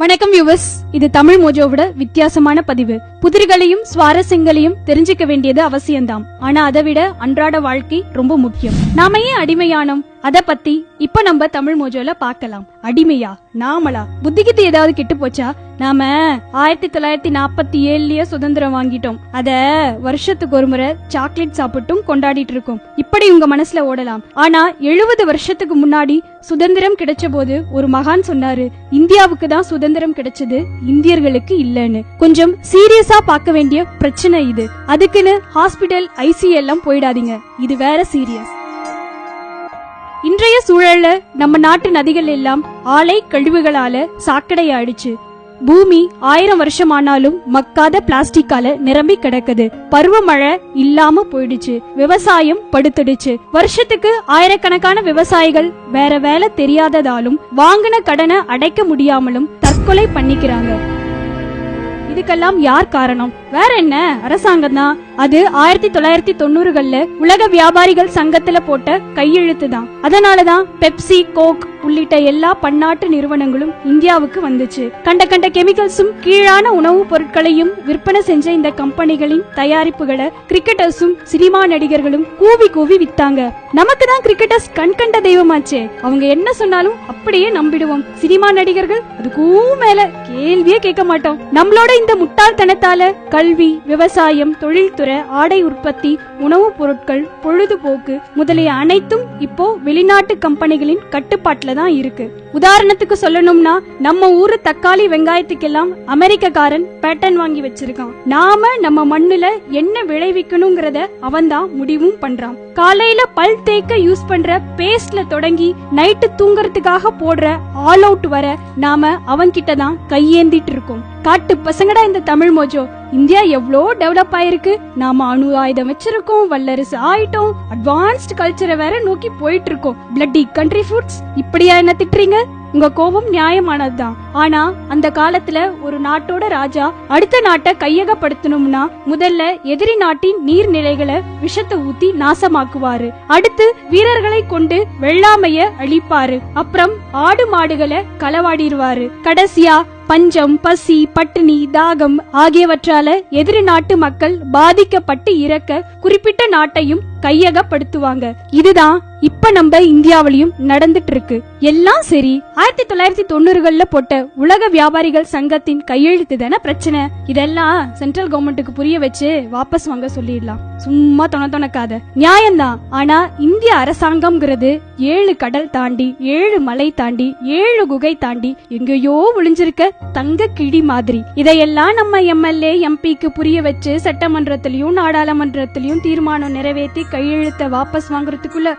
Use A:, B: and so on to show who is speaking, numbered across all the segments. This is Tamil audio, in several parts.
A: வணக்கம் வியூவர்ஸ், இது தமிழ் மோஜோவோட வித்தியாசமான பதிவு. புதிர்களையும் சுவாரஸ்யங்களையும் தெரிஞ்சுக்க வேண்டியது அவசியம்தான். ஆனா அதை விட அன்றாட வாழ்க்கை ரொம்ப முக்கியம். நாம ஏன் அடிமையானோம் அத பத்தி இப்ப நம்ம தமிழ் மோஜோல பார்க்கலாம். அடிமையா நாமளா? புத்திகிட்டு ஏதாவது கெட்டு போச்சா? நாம 1947 சுதந்திரம் வாங்கிட்டோம். அத வருஷத்துக்கு ஒரு முறை சாக்லேட் சாப்பிட்டும் கொண்டாடிட்டு இருக்கோம். இப்படி உங்க மனசுல ஓடலாம். ஆனா 70 வருஷத்துக்கு முன்னாடி சுதந்திரம் கிடைச்ச போது ஒரு மகான் சொன்னாரு, இந்தியாவுக்கு தான் சுதந்திரம் கிடைச்சது, இந்தியர்களுக்கு இல்லன்னு. கொஞ்சம் சீரியஸா பார்க்க வேண்டிய பிரச்சனை இது. அதுக்குன்னு ஹாஸ்பிடல் ஐசியூ எல்லாம் போயிடாதீங்க, இது வேற சீரியஸ். இன்றைய சூழல்ல நம்ம நாட்டு நதிகள் எல்லாம் ஆலை கழிவுகளால சாக்கடையாயிடுச்சு. பூமி 1000 வருஷம் ஆனாலும் மக்காத பிளாஸ்டிக்கால நிரம்பி கிடக்குது. பருவமழை இல்லாம போயிடுச்சு. விவசாயம் படுத்துடுச்சு. வருஷத்துக்கு ஆயிரக்கணக்கான விவசாயிகள் வேற வேலை தெரியாததாலும் வாங்கின கடனை அடைக்க முடியாமலும் தற்கொலை பண்ணிக்கிறாங்க. இதுக்கெல்லாம் யார் காரணம்? வேற என்ன, அரசாங்கம் தான். அது 1990கள்ல உலக வியாபாரிகள் சங்கத்துல போட்ட கையெழுத்து தான். அதனாலதான் பெப்சி, கோக் உள்ளிட்ட எல்லா பன்னாட்டு நிறுவனங்களும் இந்தியாவுக்கு வந்துச்சு. கண்ட கெமிக்கல்ஸும் கீழான உணவுப் பொருட்களையும் விற்பனை செஞ்ச இந்த கம்பெனிகளின் தயாரிப்புகளை கிரிக்கெட்டர்ஸும் சினிமா நடிகர்களும் கூவி கூவி வித்தாங்க. நமக்கு தான் கிரிக்கெட்டர்ஸ் கண்கண்ட தெய்வமாச்சே. அவங்க என்ன சொன்னாலும் அப்படியே நம்பிடுவோம். சினிமா நடிகர்கள் அதுக்கும் மேல கேள்வியே கேட்க மாட்டோம். நம்மளோட இந்த முட்டாள்தனத்தால கல்வி, விவசாயம், தொழில்துறை, ஆடை உற்பத்தி, உணவுப் பொருட்கள், பொழுதுபோக்கு முதலிய அனைத்தும் இப்போ வெளிநாட்டு கம்பெனிகளின் கட்டுப்பாட்டுல தான் இருக்கு. உதாரணத்துக்கு சொல்லணும்னா, நம்ம ஊரு தக்காளி வெங்காயத்துக்கெல்லாம் அமெரிக்கக்காரன் பேட்டன் வாங்கி வச்சிருக்கான். நாம நம்ம மண்ணுல என்ன விளைவிக்கணும்ங்கறத அவன் தான் முடிவும் பண்றான். காலையில பல் தேய்க்க யூஸ் பண்ற பேஸ்ட்ல தொடங்கி நைட்டு தூங்கறதுக்காக போடுற ஆல் அவுட் வர நாம அவன் கிட்ட தான் கையேந்திட்டு இருக்கோம். காட்டு பசங்கடா இந்த தமிழ் மோஜோ. இந்தியா எவ்வளோ டெவலப் ஆயிருக்கு. நாம அணு ஆயுதம் வச்சிருக்கோம், வல்லரசு ஆயிட்டோம், அட்வான்ஸ்ட் கல்ச்சரை வேற நோக்கி போயிட்டு இருக்கோம். Bloody country foods. இப்படியா என்ன திட்டுறீங்க? உங்க கோபம் நியாயமானதுதான். ஆனா அந்த காலத்துல ஒரு நாட்டோட ராஜா அடுத்த நாட்டை கையகப்படுத்தணும்னா முதல்ல எதிரி நாட்டின் நீர்நிலைகளை விஷத்தை ஊத்தி நாசமாக்குவாரு. அடுத்து வீரர்களை கொண்டு வெள்ளாமைய அழிப்பாரு. அப்புறம் ஆடு மாடுகளை களவாடிடுவாரு. கடைசியா பஞ்சம், பசி, பட்டினி, தாகம் ஆகியவற்றால எதிரி நாட்டு மக்கள் பாதிக்கப்பட்டு இறக்க குறிப்பிட்ட நாட்டையும் கையகப்படுத்துவாங்க. இதுதான் இப்ப நம்ம இந்தியாவிலையும் நடந்துட்டு இருக்கு. எல்லாம் சரி, 1990கள்ல போட்ட உலக வியாபாரிகள் சங்கத்தின் கையெழுத்து தானே பிரச்சனை. இதெல்லாம் சென்ட்ரல் கவர்மெண்ட்டுக்கு புரிய வச்சு வாபஸ் வாங்க சொல்லிடலாம். சும்மா தொணக்காத. நியாயம்தான். ஆனா இந்திய அரசாங்கம்ங்கிறது 7 கடல் தாண்டி, 7 மலை தாண்டி, 7 குகை தாண்டி எங்கேயோ ஒளிஞ்சிருக்க தங்க கிழி மாதிரி. இதையெல்லாம் நம்ம எம்எல்ஏ, எம்பிக்கு புரிய வச்சு சட்டமன்றத்திலயும் நாடாளுமன்றத்திலயும் தீர்மானம் நிறைவேற்றி கையெழுத்த வாபஸ் வாங்குறதுக்குள்ள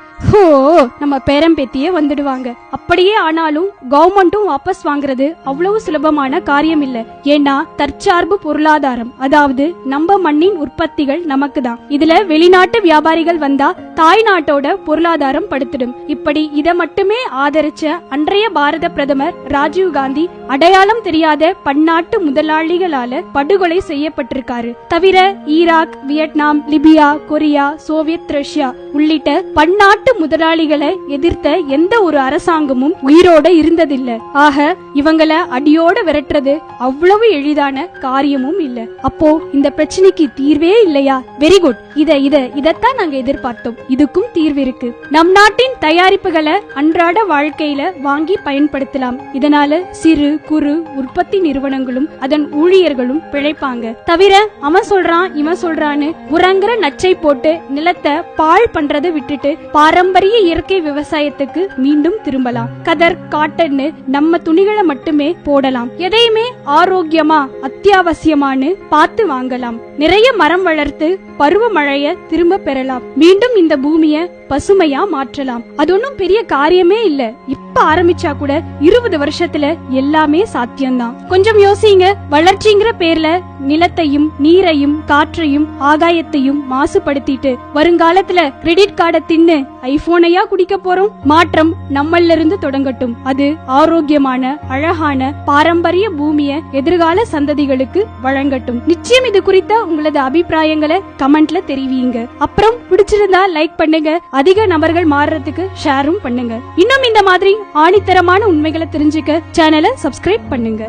A: நம்ம பேரம்பேத்தியே வந்துடுவாங்க. அப்படியே ஆனாலும் கவர்மெண்ட்டும் வாபஸ் வாங்குறது அவ்வளவு சுலபமான காரியம் இல்ல. ஏன்னா தற்சார்பு பொருளாதாரம், அதாவது நம்ம மண்ணின் உற்பத்திகள் நமக்கு தான். இதுல வெளிநாட்டு வியாபாரிகள் வந்தா தாய் நாட்டோட பொருளாதாரம் படுத்திடும். இப்படி இத மட்டுமே ஆதரிச்ச அன்றைய பாரத பிரதமர் ராஜீவ் காந்தி அடையாளம் தெரியாத பன்னாட்டு முதலாளிகளால படுகொலை செய்யப்பட்டிருக்காரு. தவிர Iraq, Vietnam, Libya, Korea, Soviet Russia உள்ளிட்ட பன்னாட்டு முதலாளிகளை எதிர்த்த எந்த ஒரு அரசாங்கமும் உயிரோட இருந்ததில்ல. ஆக இவங்களை அடியோட விரட்டுறது அவ்வளவு எளிதான காரியமும் இல்ல. அப்போ இந்த பிரச்சனைக்கு தீர்வே இல்லையா? Very good. இதத்தான் நாங்க எதிர்பார்த்தோம். இதுக்கும் தீர்வு இருக்கு. நம் நாட்டின் தயாரிப்புகளை அன்றாட வாழ்க்கையில வாங்கி பயன்படுத்தலாம். இதனால சிறு குறு உற்பத்தி நிறுவனங்களும் அதன் ஊழியர்களும் பிழைப்பாங்க. தவிர அவன் சொல்றான் இவன் சொல்றான்னு உரங்குற நச்சை போட்டு நிலத்தை பாழ் பண்றதை விட்டுட்டு பாரம்பரிய இயற்கை விவசாயத்துக்கு மீண்டும் திரும்பலாம். கதர், காட்டன்னு நம்ம துணிகளை மட்டுமே போடலாம். எதையுமே ஆரோக்கியமா அத்தியாவசியமானு பார்த்து வாங்கலாம். நிறைய மரம் வளர்த்து பருவமழைய திரும்ப பெறலாம். மீண்டும் இந்த பூமிய பசுமையா மாற்றலாம். அது ஒன்னும் பெரிய காரியமே இல்ல. இப்ப ஆரம்பிச்சா கூட 20 வருஷத்துல எல்லாமே சாத்தியம்தான். கொஞ்சம் யோசிங்க. வளர்ச்சிங்கிற பேர்ல நிலத்தையும் நீரையும் காற்றையும் ஆகாயத்தையும் மாசுபடுத்திட்டு வருங்காலத்துல கிரெடிட் கார்டை தின்னு ஐபோனையா குடிக்க போறோம்? மாற்றம் நம்மள இருந்து தொடங்கட்டும். அது ஆரோக்கியமான அழகான பாரம்பரிய பூமிய எதிர்கால சந்ததிகளுக்கு வழங்கட்டும். நிச்சயம் இது குறித்த உங்களது அபிப்பிராயங்களை கமெண்ட்ல தெரிவிங்க. அப்புறம் பிடிச்சிருந்தா லைக் பண்ணுங்க. அதிக நபர்கள் மாறுறதுக்கு ஷேரும் பண்ணுங்க. இன்னும் இந்த மாதிரி ஆணித்தரமான உண்மைகளை தெரிஞ்சுக்க சேனலை சப்ஸ்கிரைப் பண்ணுங்க.